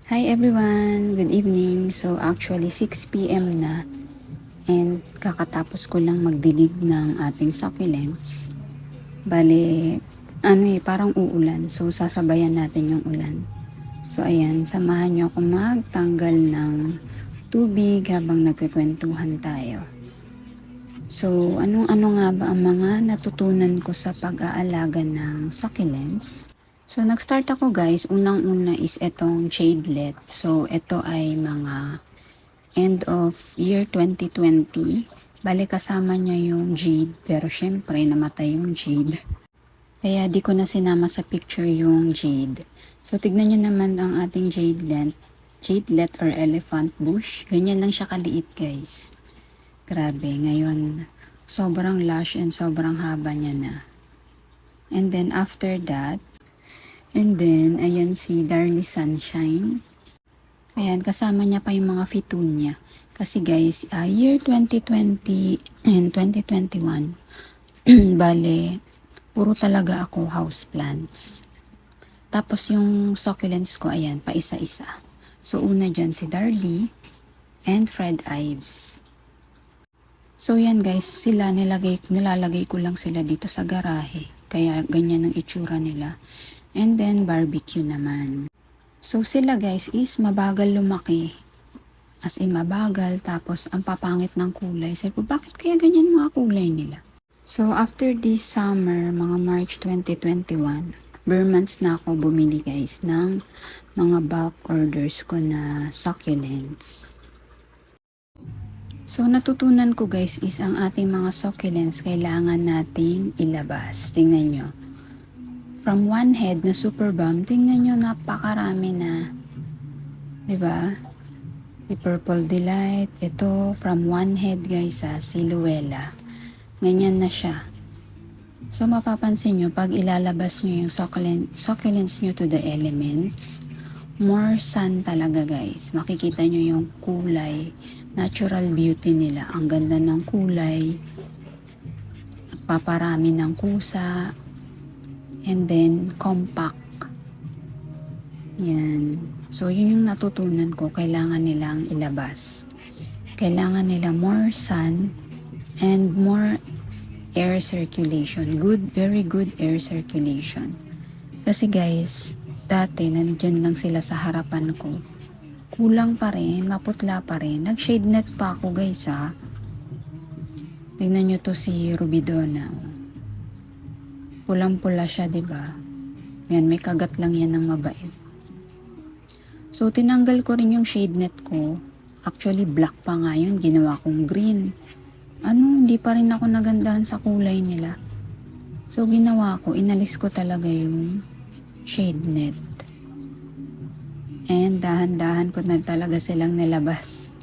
Hi everyone! Good evening. So actually 6 p.m. na and kakatapos ko lang magdilig ng ating succulents. Bale, parang uulan. So sasabayan natin yung ulan. So ayan, samahan nyo ako magtanggal ng tubig habang nagkikwentuhan tayo. So anong-ano nga ba ang mga natutunan ko sa pag-aalaga ng succulents? So, nag-start ako guys, unang-una is itong Jadelet. So, ito ay mga end of year 2020. Bali kasama niya yung Jade, pero syempre namatay yung Jade. Kaya di ko na sinama sa picture yung Jade. So, tignan nyo naman ang ating Jadelet or elephant bush. Ganyan lang siya kaliit guys. Grabe, ngayon sobrang lush and sobrang haba niya na. And then after that, ayan si Darly Sunshine. Ayan, kasama niya pa yung mga fitunya. Kasi guys, year 2020 and 2021, bale, puro talaga ako houseplants. Tapos yung succulents ko, ayan, pa isa-isa. So, una dyan si Darly and Fred Ives. So, yan guys, nilalagay ko lang sila dito sa garahe. Kaya ganyan ang itsura nila. And then, barbecue naman. So, sila guys is mabagal lumaki. As in, mabagal. Tapos, ang papangit ng kulay. Sabi ko, bakit kaya ganyan mga kulay nila? So, after this summer, mga March 2021, months na ako bumili guys ng mga bulk orders ko na succulents. So, natutunan ko guys is ang ating mga succulents kailangan nating ilabas. Tingnan nyo. From one head na super bomb, tingnan nyo, napakarami na. Diba? Si Purple Delight. Ito, from one head guys si Luella. Ganyan na siya. So, mapapansin nyo, pag ilalabas nyo yung succulents nyo to the elements, more sun talaga guys. Makikita nyo yung kulay, natural beauty nila. Ang ganda ng kulay. Paparami ng kusa. And then, compact. Yan. So, yun yung natutunan ko. Kailangan nilang ilabas. Kailangan nila more sun and more air circulation. Very good air circulation. Kasi guys, dati nandyan lang sila sa harapan ko. Kulang pa rin, maputla pa rin. Nag-shade net pa ako guys Tingnan nyo to si Rubidona. Pulang-pula siya, 'di ba? Yan, may kagat lang yan ng mabait. So, tinanggal ko rin yung shade net ko. Actually, black pa nga yun. Ginawa kong green. Hindi pa rin ako nagandahan sa kulay nila. So, ginawa ko, inalis ko talaga yung shade net. And dahan-dahan ko na talaga silang nilabas.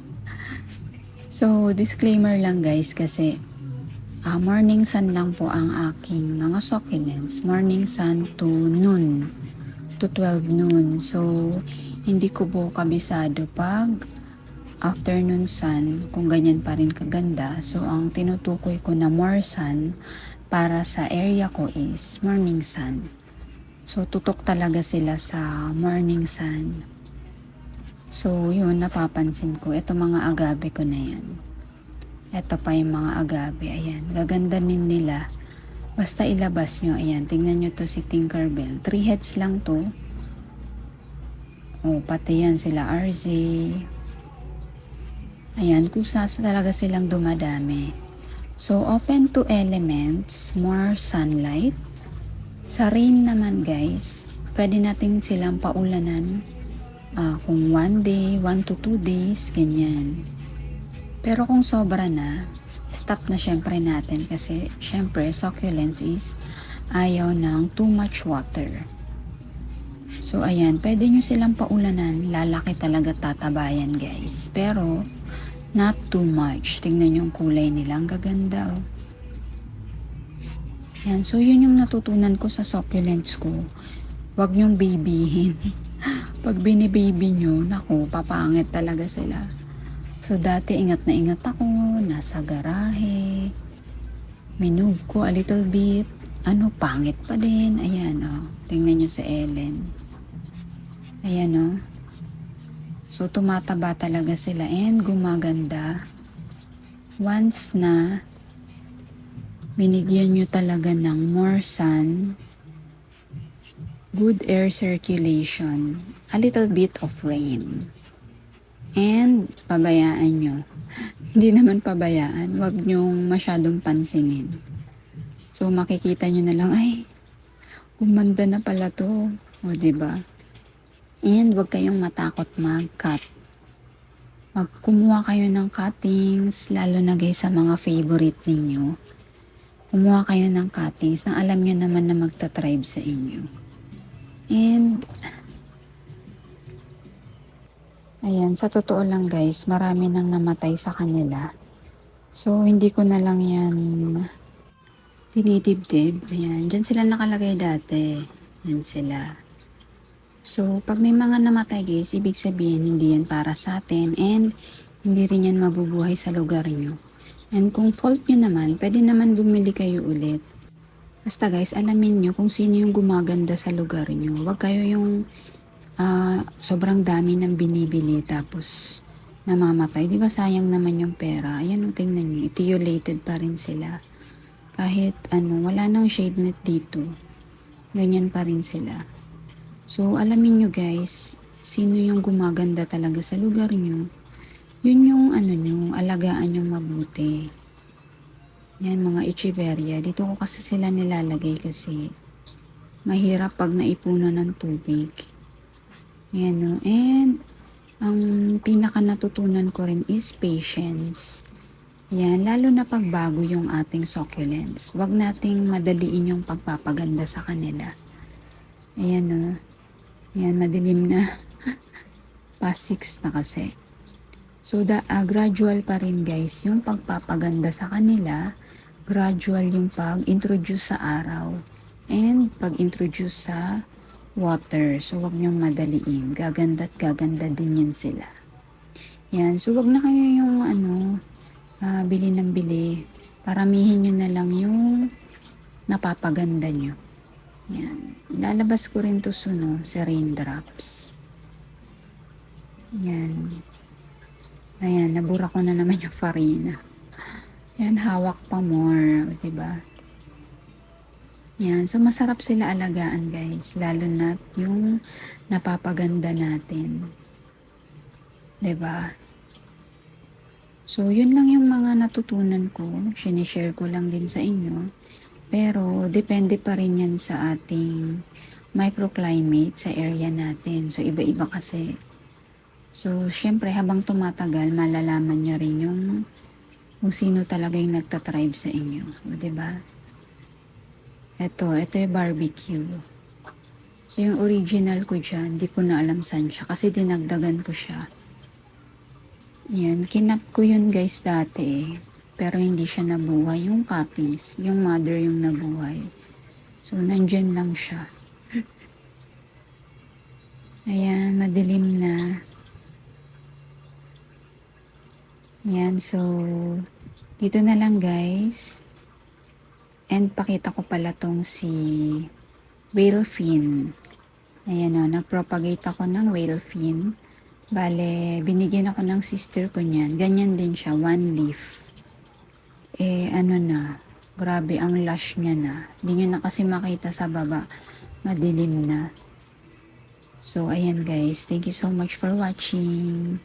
So, disclaimer lang guys kasi morning sun lang po ang aking mga succulents. Morning sun to noon. To 12 noon. So, hindi ko po kabisado pag afternoon sun, kung ganyan pa rin kaganda. So, ang tinutukoy ko na more sun para sa area ko is morning sun. So, tutok talaga sila sa morning sun. So, yun, napapansin ko. Ito mga agave ko na yan. Ito pa yung mga agave. Ayan. Gaganda din nila. Basta ilabas nyo. Ayan. Tingnan nyo to si Tinkerbell. 3 heads lang to. Pati yan sila RZ. Ayan. Kusas talaga silang dumadami. So, open to elements. More sunlight. Sa rain naman guys, pwede natin silang paulanan. Kung 1 day, 1 to 2 days, ganyan. Pero kung sobra na, stop na syempre natin kasi syempre succulents is ayaw ng too much water. So ayan, pwede nyo silang paulanan, lalaki talaga tatabayan guys. Pero not too much. Tingnan nyo yung kulay nila, ang gaganda Yan, so yun yung natutunan ko sa succulents ko. Huwag nyong babyhin. Pag binibaby nyo, naku, papangit talaga sila. So, dati ingat na ingat ako, nasa garahe, minove ko a little bit, pangit pa din, ayan, tingnan nyo sa Ellen. Ayan, So, tumataba talaga sila and gumaganda once na binigyan nyo talaga ng more sun, good air circulation, a little bit of rain. And pabayaan nyo. Hindi naman pabayaan, wag nyong masyadong pansinin. So makikita nyo na lang, ay, gumanda na pala to. O, diba? And wag kayong matakot mag-cut. Kumuha kayo ng cuttings, lalo na guys sa mga favorite ninyo. Kumuha kayo ng cuttings na alam nyo naman na magta-thrive sa inyo. And ayan, sa totoo lang guys, marami nang namatay sa kanila. So, hindi ko na lang yan dinidibdib. Ayan, dyan sila nakalagay dati. Yan sila. So, pag may mga namatay guys, ibig sabihin hindi yan para sa atin and hindi rin yan mabubuhay sa lugar nyo. And kung fault nyo naman, pwede naman bumili kayo ulit. Basta guys, alamin nyo kung sino yung gumaganda sa lugar nyo. Huwag kayo yung sobrang dami ng binibili tapos namamatay. Di ba sayang naman yung pera? Ayan o, tingnan nyo. Etiolated pa rin sila. Kahit wala nang shade net dito. Ganyan pa rin sila. So, alamin nyo guys, sino yung gumaganda talaga sa lugar nyo. Yun yung nyo, alagaan nyo mabuti. Yan, mga echeveria. Dito ko kasi sila nilalagay kasi mahirap pag naipunan ng tubig. Yan o. And, ang pinaka natutunan ko rin is patience. Yan, lalo na pagbago yung ating succulents. Huwag nating madaliin yung pagpapaganda sa kanila. Ayan o. Yan, madilim na. Past 6 na kasi. So, gradual pa rin guys yung pagpapaganda sa kanila. Gradual yung pag-introduce sa araw. And pag-introduce sa water. So, wag niyong madaliin. Gaganda at gaganda din yan sila. Yan. So, wag na kayo yung bili ng bili. Paramihin nyo na lang yung napapaganda nyo. Yan. Ilalabas ko rin to sa raindrops. Yan. Ayan, nabura ko na naman yung farina. Yan, hawak pa more. Diba? Yan, so masarap sila alagaan guys, lalo na yung napapaganda natin. 'Di ba? So yun lang yung mga natutunan ko, sinishare ko lang din sa inyo. Pero depende pa rin yan sa ating microclimate sa area natin. So iba-iba kasi. So syempre habang tumatagal, malalaman nyo rin yung kung sino talaga yung nagtatribe sa inyo. O 'di ba? Ito yung barbecue. So, yung original ko dyan, di ko na alam saan siya. Kasi dinagdagan ko siya. Yan, kinat ko yun guys dati. Pero hindi siya nabuhay. Yung cuttings, yung mother yung nabuhay. So, nandyan lang siya. Ayan, madilim na. Yan, so, dito na lang guys. And pakita ko pala tong si whale fin. Ayan o, nagpropagate ako ng whale fin. Bale, binigyan ako ng sister ko niyan. Ganyan din siya, one leaf. Grabe ang lush niya na. Hindi nyo na kasi makita sa baba. Madilim na. So, ayan guys. Thank you so much for watching.